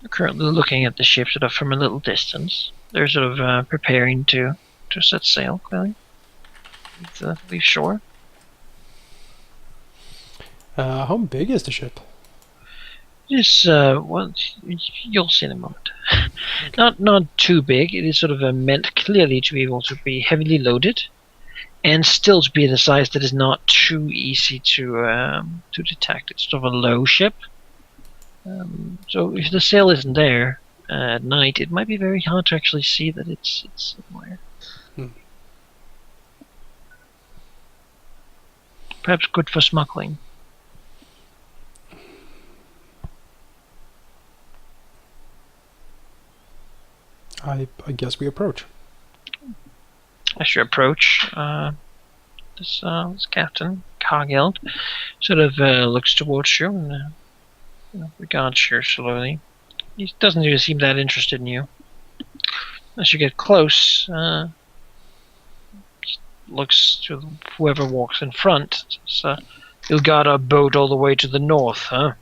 currently looking at the ship sort of from a little distance. They're sort of preparing to set sail, clearly. Leave shore. How big is the ship? It's well, you'll see in a moment. Not too big. It is sort of meant clearly to be able to be heavily loaded, and still to be the size that is not too easy to detect. It's sort of a low ship. So if the sail isn't there at night, it might be very hard to actually see that it's somewhere. Perhaps good for smuggling. I guess we approach. As you approach, this captain, Cargill, sort of looks towards you and regards you slowly. He doesn't really seem that interested in you. As you get close, looks to whoever walks in front. So, you got a boat all the way to the north, huh?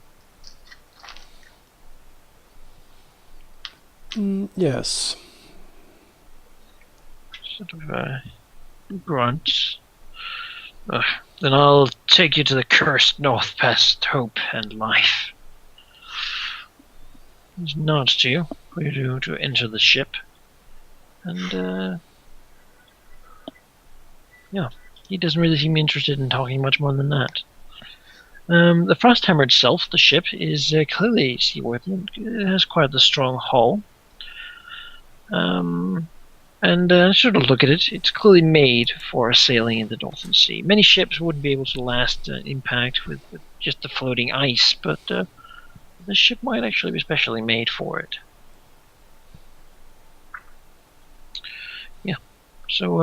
Yes. Sort of grunts. Then I'll take you to the cursed north past hope and life. He nods to you for you to enter the ship. And, yeah, he doesn't really seem interested in talking much more than that. The Frosthammer itself, the ship, is clearly seaworthy. It has quite a strong hull. And sort of look at it, it's clearly made for sailing in the Northern Sea. Many ships wouldn't be able to last impact with just the floating ice, but this ship might actually be specially made for it. Yeah, so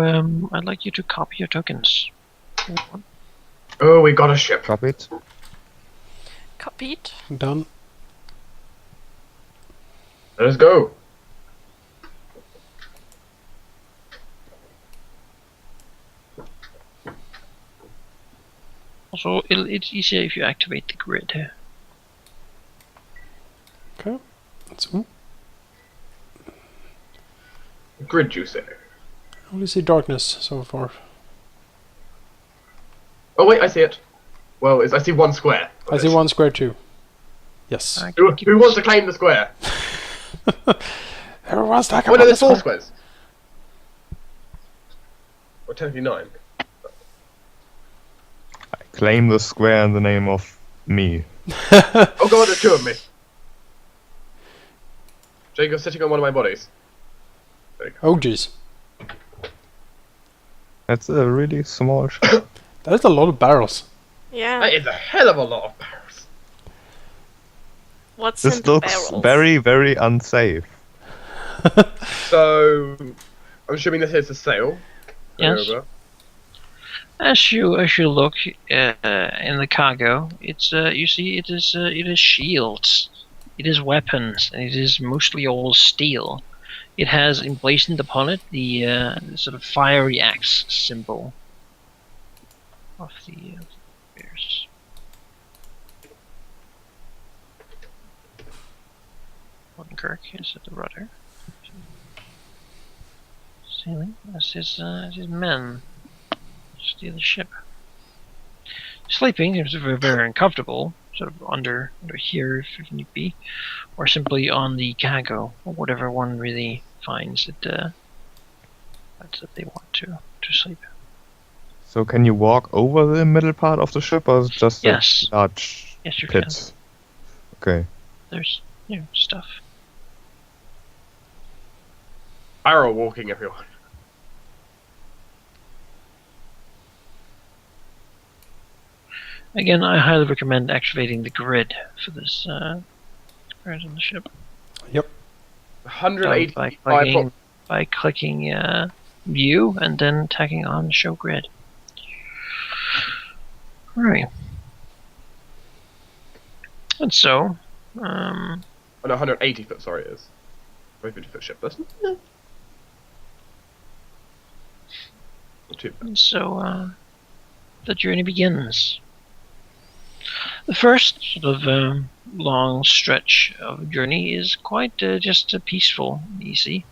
I'd like you to copy your tokens. Oh, we got a ship. Copy it. Copied. Done. Let us go. Also, it's easier if you activate the grid here. Okay. That's one. Grid you say? I only see darkness so far. Oh wait, I see it. Well, I see one square. I see one square too. Yes. Who wants to claim the square? Everyone's talking Oh no, about there's this 4 one. squares. Or technically 9. I claim the square in the name of me. Oh god, there's 2 of me. Jacob's sitting on one of my bodies. There you go. Oh jeez. That's a really small ship. That is a lot of barrels. Yeah. That is a hell of a lot of barrels. What's in This the looks barrels? very, very unsafe. So, I'm assuming this is a sail. Yes. Over. As you look in the cargo, it's you see it is shields, it is weapons, and it is mostly all steel. It has emblazoned upon it the sort of fiery axe symbol of the bears. Kirk is at the rudder, sailing as his men steer the ship. Sleeping is very, very uncomfortable, sort of under here if need be, or simply on the cargo, or whatever one really finds that they want to sleep. So can you walk over the middle part of the ship, or is it just Yes. a large Yes, you pit? Okay. There's stuff. Arrow walking, everyone. Again, I highly recommend activating the grid for this experience on the ship. Yep. 185 by clicking view and then tagging on show grid. Alright. And so, Oh, no, 180 foot, sorry, it is. 150 foot ship, listen. Not too bad. the journey begins. The first sort of long stretch of journey is quite just peaceful, easy,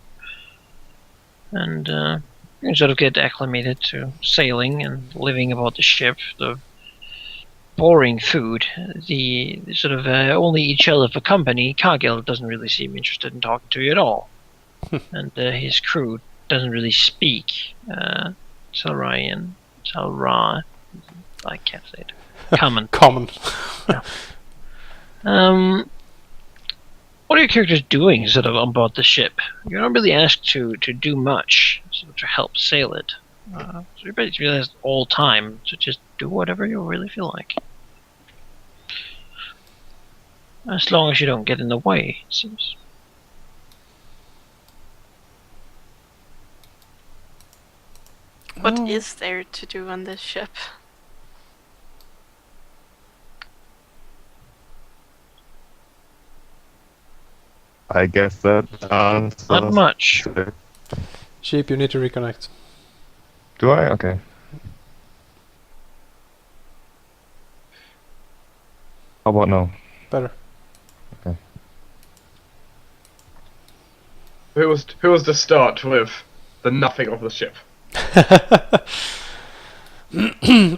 and you sort of get acclimated to sailing and living aboard the ship. The boring food, the sort of only each other for company. Cargill doesn't really seem interested in talking to you at all, and his crew doesn't really speak Talra. I can't say it. Common. Common. What are your characters doing sort of on board the ship? You're not really asked to do much sort of to help sail it. So you're basically asked all time to just do whatever you really feel like. As long as you don't get in the way, it seems. What is there to do on this ship? I guess that answers. Not much. Sheep, you need to reconnect. Do I? Okay. How about now? Better. Who was to start with the nothing of the ship?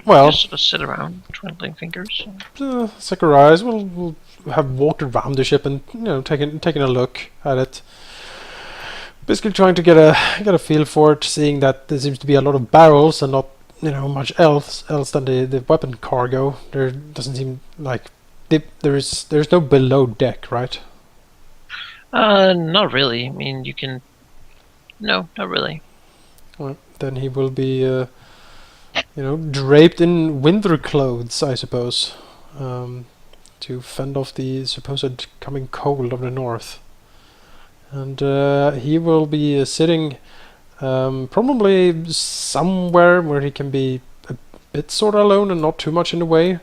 Well, Just sort of sit around twiddling fingers. Zacharias will have walked around the ship and taking a look at it. Basically, trying to get a feel for it, seeing that there seems to be a lot of barrels and not much else than the weapon cargo. There doesn't seem like there's no below deck, right? Not really. I mean, you can. No, not really. Well, then he will be, draped in winter clothes, I suppose, to fend off the supposed coming cold of the north. And he will be sitting probably somewhere where he can be a bit sort of alone and not too much in the way.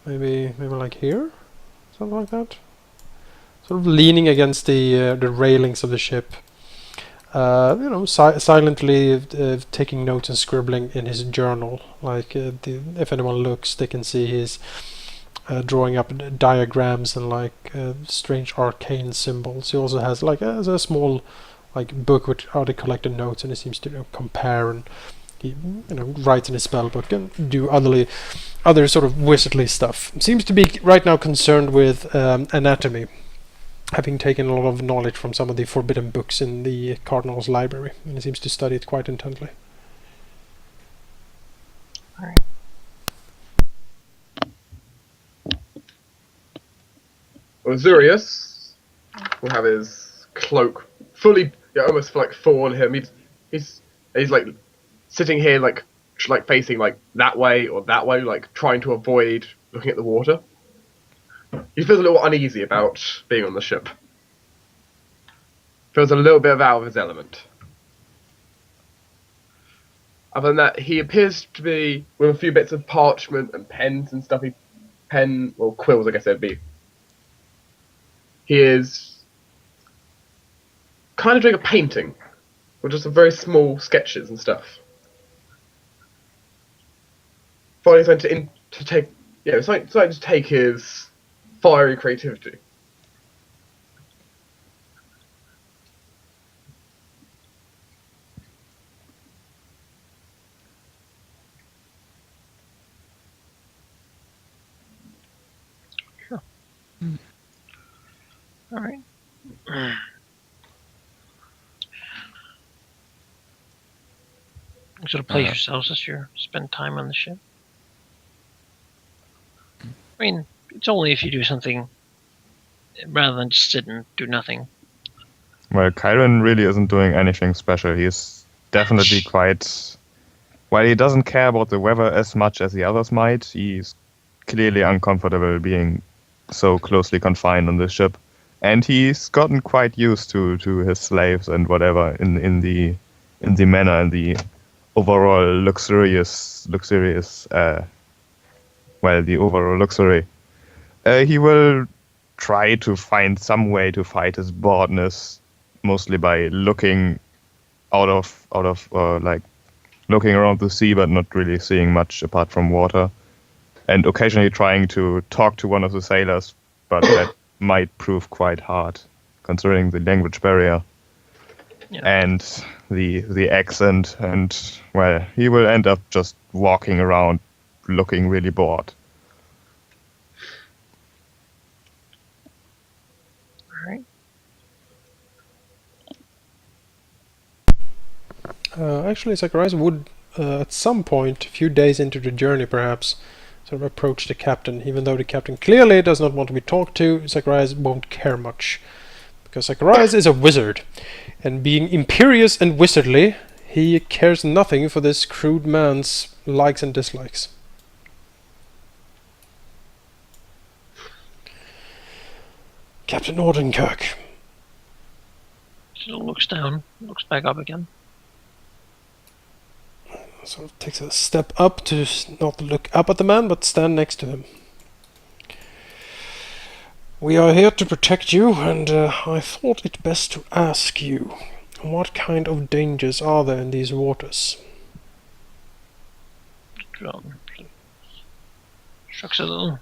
Maybe like here, something like that. Sort of leaning against the railings of the ship. Silently taking notes and scribbling in his journal. Like if anyone looks, they can see he's drawing up diagrams and strange arcane symbols. He also has a small book with how they collected notes, and he seems to compare, and he writes in his spell book and do other sort of wizardly stuff. Seems to be right now concerned with anatomy, having taken a lot of knowledge from some of the forbidden books in the Cardinal's library, and he seems to study it quite intently. Alright. Azureus will have his cloak fully, almost full on him. He's sitting here facing that way or that way, trying to avoid looking at the water. He feels a little uneasy about being on the ship. Feels a little bit out of his element. Other than that, he appears to be with a few bits of parchment and pens and stuff. Quills, I guess they'd be. He is kind of doing a painting, with just some very small sketches and stuff. Finally, starting to take his fiery creativity. Sure. All right. Sort of place yourselves as you spend time on the ship. I mean, it's only if you do something rather than just sit and do nothing. Well, Cairen really isn't doing anything special. He's definitely quite... While he doesn't care about the weather as much as the others might, he's clearly uncomfortable being so closely confined on the ship. And he's gotten quite used to his slaves and whatever in the manner and the overall luxurious the overall luxury. He will try to find some way to fight his boredness, mostly by looking looking around the sea, but not really seeing much apart from water. and occasionally trying to talk to one of the sailors, but that might prove quite hard, considering the language barrier and the accent, and, well, he will end up just walking around looking really bored. Alright. Actually, Zacharias would, at some point, a few days into the journey perhaps, sort of approach the captain. Even though the captain clearly does not want to be talked to, Zacharias won't care much. Because Zacharias is a wizard, and being imperious and wizardly, he cares nothing for this crude man's likes and dislikes. Captain Nordenkirk. Still looks down, looks back up again. Sort of takes a step up to not look up at the man, but stand next to him. We are here to protect you, and I thought it best to ask you, what kind of dangers are there in these waters? Shrugs a little.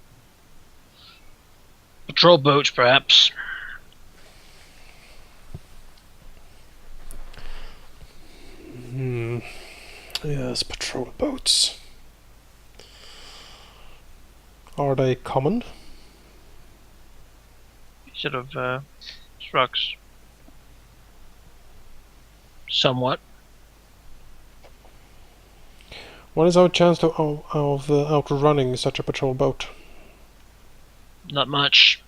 Patrol boats, perhaps. Yes, patrol boats. Are they common? He sort of shrugs. Somewhat. What is our chance of outrunning such a patrol boat? Not much.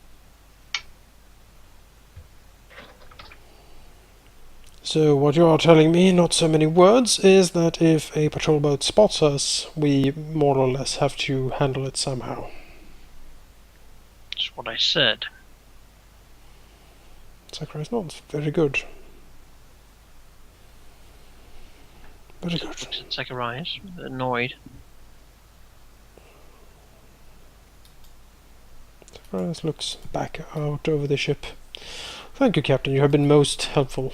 So what you are telling me, not so many words, is that if a patrol boat spots us, we more or less have to handle it somehow. That's what I said. Zacharias nods. Very good. Very good. Zacharias, annoyed. Zacharias looks back out over the ship. Thank you, Captain. You have been most helpful.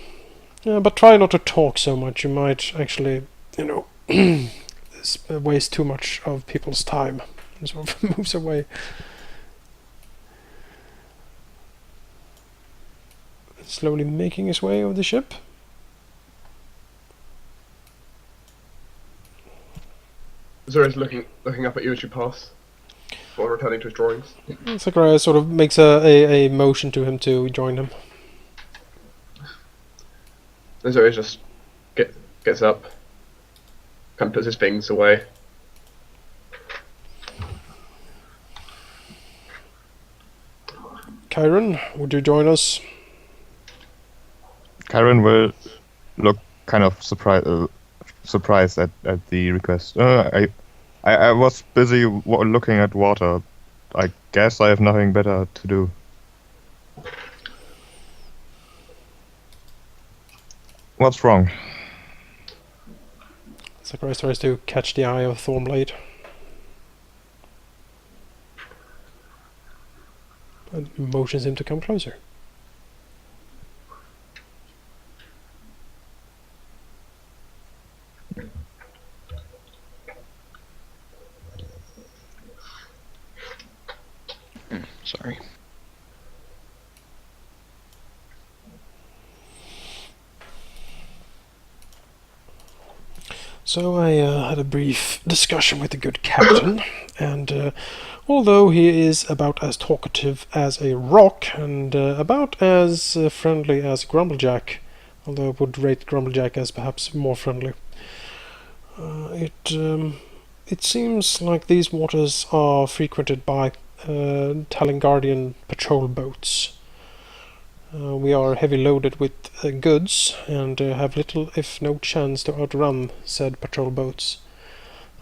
But try not to talk so much. You might actually, waste too much of people's time. And sort of moves away. Slowly making his way over the ship. Azureus looking up at you as you pass, while returning to his drawings. Zacharias sort of makes a motion to him to join him. Azureus just gets up, kind of puts his things away. Cairen, would you join us? Cairen will look kind of surprised at the request. I was busy looking at water. I guess I have nothing better to do. What's wrong? Zacharias tries to catch the eye of Thornblade. And motions him to come closer. Sorry. So I had a brief discussion with the good captain, and although he is about as talkative as a rock and about as friendly as Grumblejack, although I would rate Grumblejack as perhaps more friendly, it seems like these waters are frequented by Talingardian patrol boats. We are heavy loaded with goods and have little if no chance to outrun said patrol boats.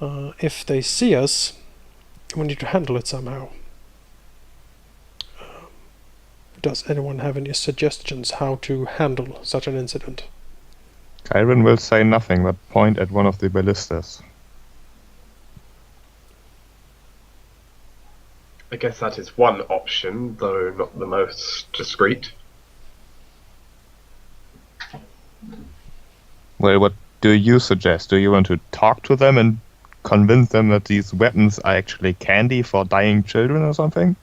If they see us, we need to handle it somehow. Does anyone have any suggestions how to handle such an incident? Cairen will say nothing but point at one of the ballistas. I guess that is one option, though not the most discreet. Well, what do you suggest? Do you want to talk to them and convince them that these weapons are actually candy for dying children or something?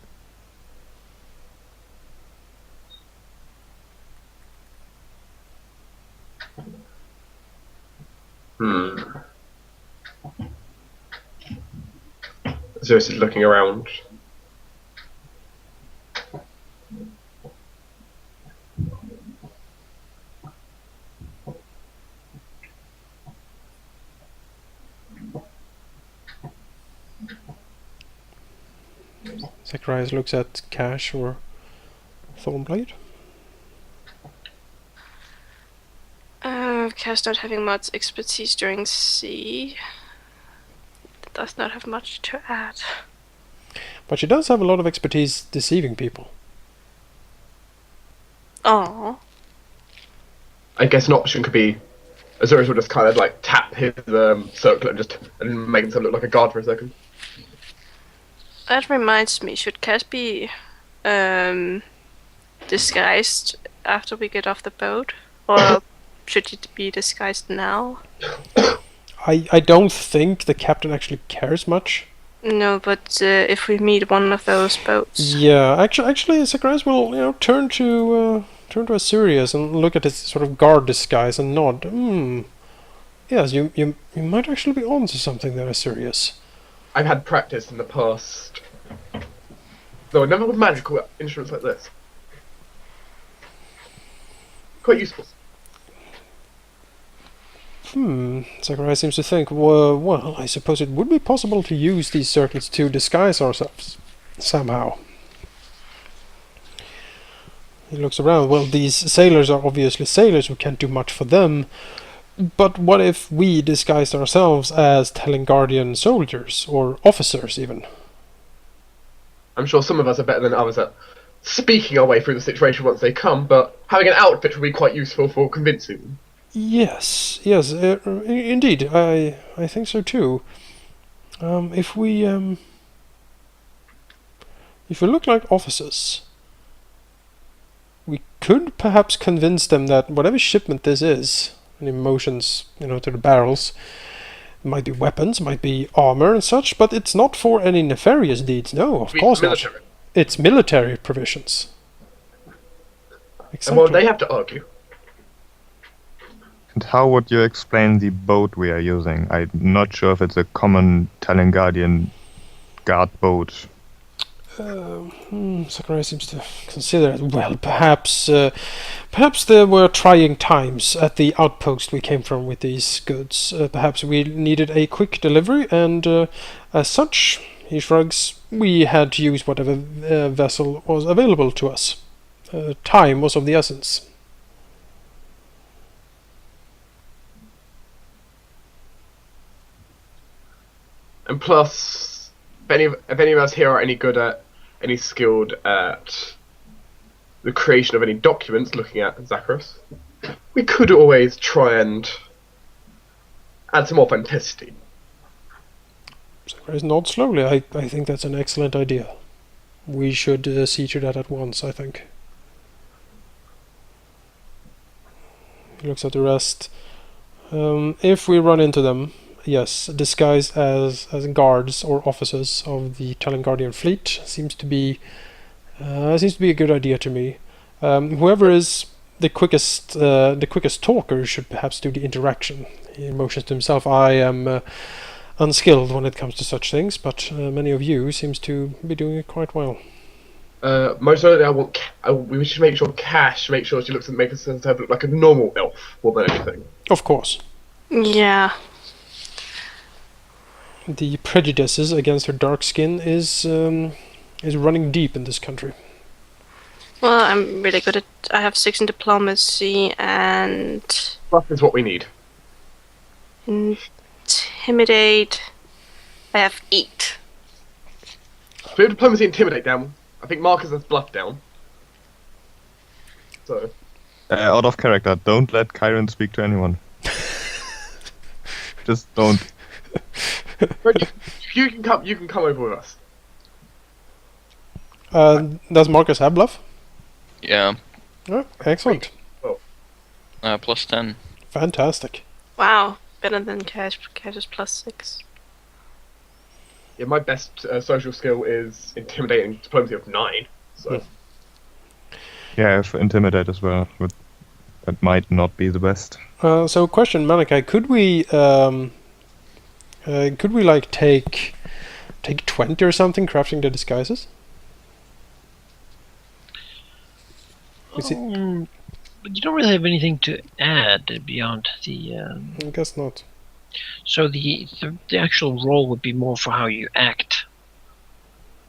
Azureus is looking around. Zacharias looks at Kash or Thornblade. Kash not having much expertise during sea. Does not have much to add. But she does have a lot of expertise deceiving people. Oh. I guess an option could be Azureus will just kind of like tap his circlet and make himself look like a guard for a second. That reminds me, should Kash be disguised after we get off the boat? Or should it be disguised now? I don't think the captain actually cares much. No, but if we meet one of those boats... Yeah, actually Zacharias will turn to Azureus and look at his sort of guard disguise and nod. Yes, you might actually be on to something there, Azureus. I've had practice in the past. Though never with magical instruments like this. Quite useful. Zacharias seems to think, well, I suppose it would be possible to use these circlets to disguise ourselves, somehow. He looks around. Well, these sailors are obviously sailors, we can't do much for them. But what if we disguised ourselves as Telling soldiers, or officers even? I'm sure some of us are better than others at speaking our way through the situation once they come, but having an outfit would be quite useful for convincing them. Yes, indeed, I think so too. If we look like officers, we could perhaps convince them that whatever shipment this is, and emotions, to the barrels, it might be weapons, might be armor and such, but it's not for any nefarious deeds. No, of course not. It's military provisions. Exactly. And well, they have to argue. And how would you explain the boat we are using? I'm not sure if it's a common Talon guard boat. Zacharias seems to consider it. Well, perhaps there were trying times at the outpost we came from with these goods. Perhaps we needed a quick delivery, and as such, he shrugs, we had to use whatever vessel was available to us. Time was of the essence. And plus, if any of us here are any skilled at the creation of any documents, looking at Zacharias, we could always try and add some authenticity. Zacharias nods slowly. I think that's an excellent idea. We should see to that at once, I think. He looks at the rest. If we run into them, yes, disguised as guards or officers of the Talon fleet seems to be a good idea to me. Whoever is the quickest talker should perhaps do the interaction. He motions to himself. I am unskilled when it comes to such things, but many of you seems to be doing it quite well. Most certainly, we should make sure Kash makes sure she makes herself look like a normal elf more than anything. Of course. Yeah. The prejudices against her dark skin is running deep in this country. Well, I'm really good at... I have 6 in diplomacy and... That is what we need. Intimidate... I have 8. So we have diplomacy and intimidate down. I think Marcus has bluff down. So... Out of character, don't let Cairen speak to anyone. Just don't. You can come over with us. Does Marcus have bluff? Yeah. Oh, excellent. Plus 10. Fantastic. Wow, better than Kash. Kash is plus 6. Yeah, my best social skill is intimidating diplomacy of 9. So Yeah, I have intimidate as well, but that might not be the best. So question, Manaki, could we like take 20 or something crafting the disguises? Is it- But you don't really have anything to add beyond the. I guess not. So the actual role would be more for how you act.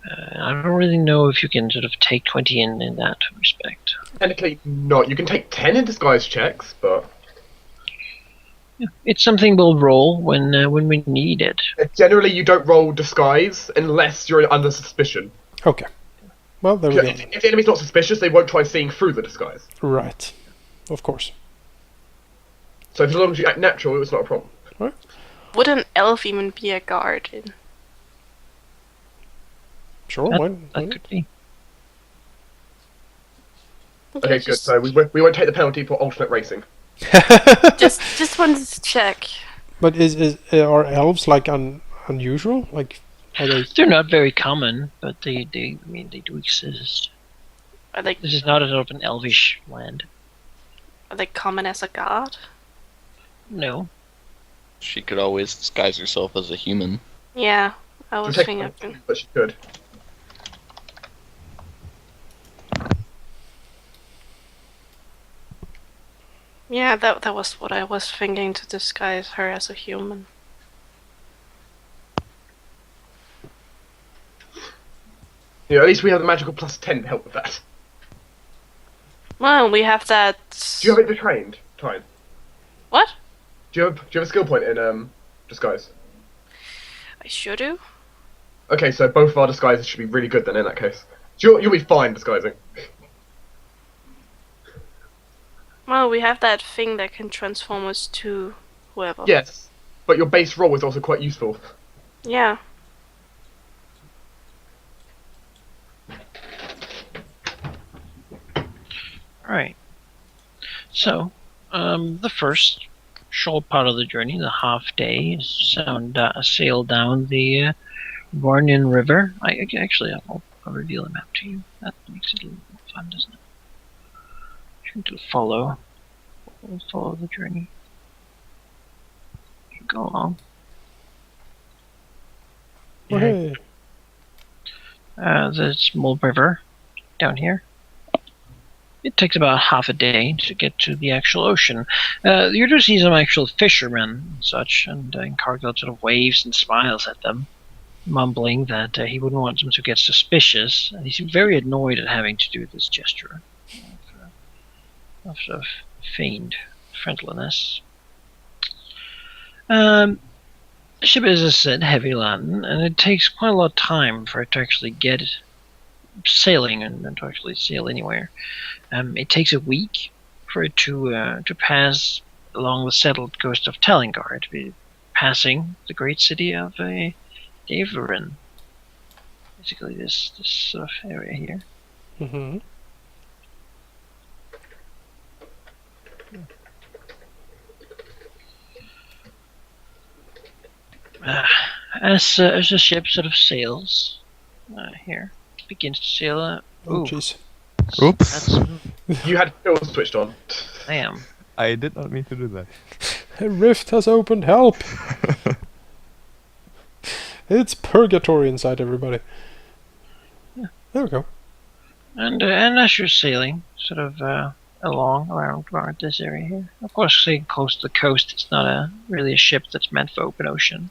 I don't really know if you can sort of take 20 in that respect. technically not. You can take 10 in disguise checks, but Yeah, it's something we'll roll when we need it. generally you don't roll disguise unless you're under suspicion. Okay. Well, there we go. If the enemy's not suspicious, they won't try seeing through the disguise. Right. Of course. So as long as you act natural, it's not a problem. Would an elf even be a guard? Sure. That, why that not? could be. Okay, good. So we won't take the penalty for alternate racing. just wanted to check. But are elves like unusual? Like, are they? They're not very common, but they do exist. Are they This is not a sort of an elvish land. common as a god? No. She could always disguise herself as a human. Yeah, I was Take thinking. penalty, but she could. Yeah, that was what I was thinking, to disguise her as a human. You know, at least we have the magical plus 10 to help with that. Well, we have that. Do you have it trained, Tine? What? Do you have a skill point in disguise? I sure do. Okay, so both of our disguises should be really good then in that case. So you'll be fine disguising. Well, we have that thing that can transform us to whoever. Yes, but your base roll is also quite useful. Yeah. Alright. So, the first short part of the journey, the half day, is sail down the Varnian River. I'll reveal the map to you. That makes it a little more fun, doesn't it? To follow. We'll follow the journey. Go along. Oh, hey. The small river down here. It takes about half a day to get to the actual ocean. You do see some actual fishermen and such, and Cargill sort of waves and smiles at them, mumbling that he wouldn't want them to get suspicious, and he's very annoyed at having to do this gesture of sort of feigned friendliness. The ship is, as I said, heavy laden, and it takes quite a lot of time for it to actually get sailing and to actually sail anywhere. It takes a week for it to pass along the settled coast of Talingard, passing the great city of Averin. Basically, this sort of area here. Mm-hmm. As the ship sort of sails here, begins to sail. Oh, jeez. Oops. You had kills switched on. I am. I did not mean to do that. A rift has opened. Help! It's purgatory inside, everybody. Yeah. There we go. And as you're sailing, sort of around this area here, of course, staying close to the coast, it's not really a ship that's meant for open ocean.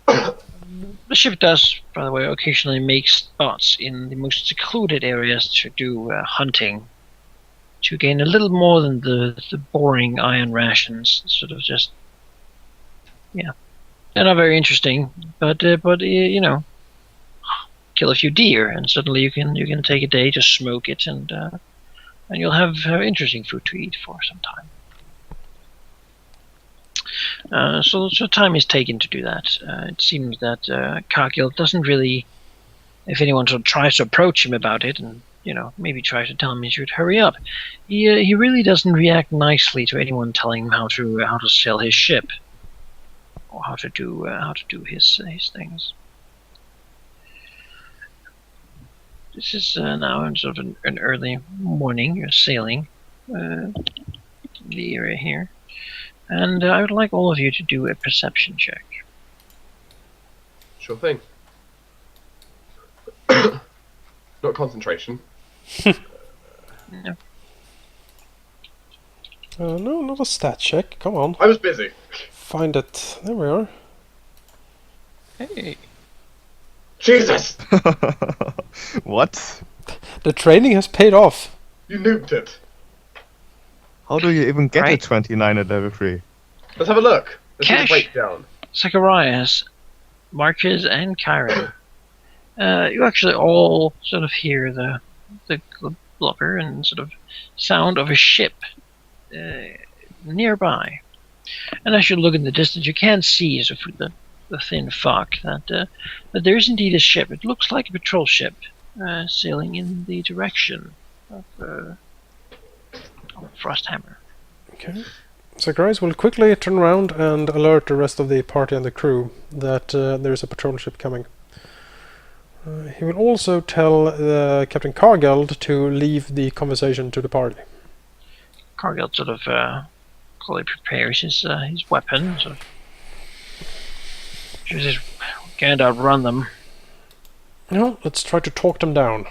The ship does, by the way, occasionally make stops in the most secluded areas to do hunting, to gain a little more than the boring iron rations. Sort of just, yeah, they're not very interesting, but you know, kill a few deer, and suddenly you can take a day to smoke it, and you'll have interesting food to eat for some time. So time is taken to do that. It seems that Cargill doesn't really, if anyone sort of tries to approach him about it, and maybe tries to tell him he should hurry up, he really doesn't react nicely to anyone telling him how to sail his ship, or how to do his things. This is now in sort of an early morning. You're sailing the area here. And I would like all of you to do a perception check. Sure thing. Not concentration. No. No, not a stat check. Come on. I was busy. Find it. There we are. Hey. Jesus! What? The training has paid off. You nuked it. How do you even get Right. a 29 at level 3? Let's have a look. Let's see the Kash. breakdown. Zacharias, Marcus, and Cairen. You actually all sort of hear the blubber and sort of sound of a ship nearby. And as you look in the distance, you can see sort of through the thin fog that there is indeed a ship. It looks like a patrol ship sailing in the direction of Frosthammer. Okay. Zacharias will quickly turn around and alert the rest of the party and the crew that there is a patrol ship coming. He will also tell Captain Cargeld to leave the conversation to the party. Cargill sort of slowly prepares his weapon. Sort of, she says, "Can't outrun them." No, let's try to talk them down.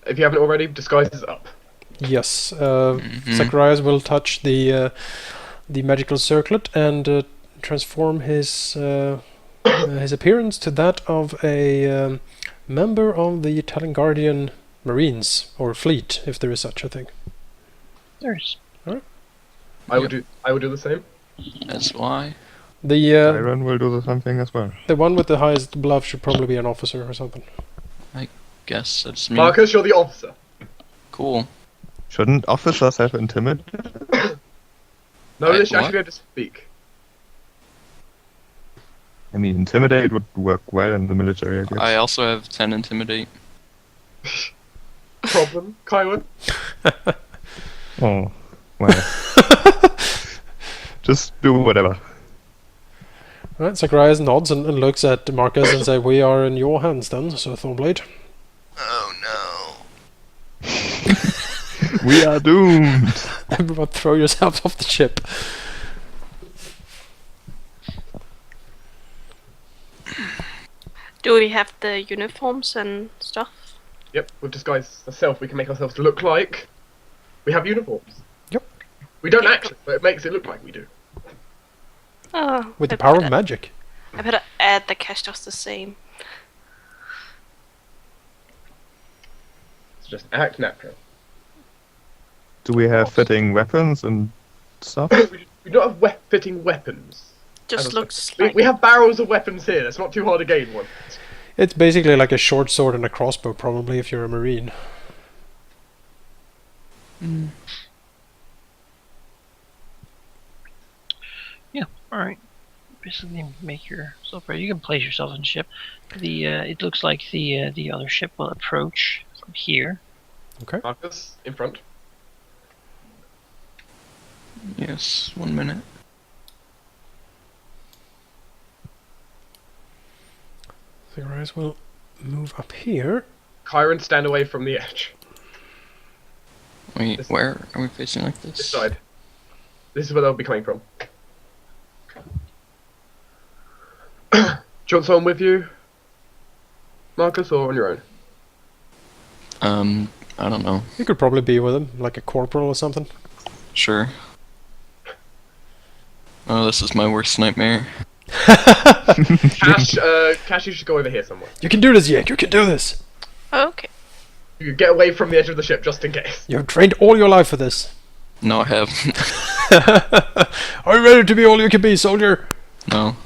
If you haven't already, disguise is up. Yes, Zacharias will touch the magical circlet and transform his appearance to that of a member of the Talangardian Marines or fleet, if there is such a thing. There's I would do the same. That's why. The Cairen will do the same thing as well. the one with the highest bluff should probably be an officer or something. Guess that's me. Marcus, you're the officer. Cool. Shouldn't officers have intimidate? No, Wait, they should what? actually be able to speak. I mean, intimidate would work well in the military, I guess. I also have 10 intimidate. Problem, Kaiwan? Oh, well. Just do whatever. Right, Zacharias nods and looks at Marcus and says, "We are in your hands then, Sir Thornblade." Oh no. We are doomed! Everyone throw yourselves off the ship. Do we have the uniforms and stuff? Yep, with disguise ourselves, we can make ourselves look like we have uniforms. Yep. We don't actually, but it makes it look like we do. Oh, With the I power of better- magic. I better add the cash just the same. It's just act natural. Do we have fitting weapons and stuff? We don't have fitting weapons. Just As I looks said. like We have barrels of weapons here. It's not too hard to gain one. It's basically like a short sword and a crossbow, probably, if you're a marine. all right. Basically, make yourself ready. You can place yourself in ship. It looks like the other ship will approach from here. Marcus, in front. Yes, 1 minute. Zacharias will move up here. Cairen, stand away from the edge. Wait, This- where are we facing like this? This side. This is where they'll be coming from. Do you want someone with you, Marcus, or on your own? I don't know. You could probably be with him, like a corporal or something. Sure. Oh, this is my worst nightmare. Kash, you should go over here somewhere. You can do this, Yak. You can do this. okay. You could get away from the edge of the ship just in case. You have trained all your life for this. No, I haven't. Are you ready to be all you can be, soldier? No.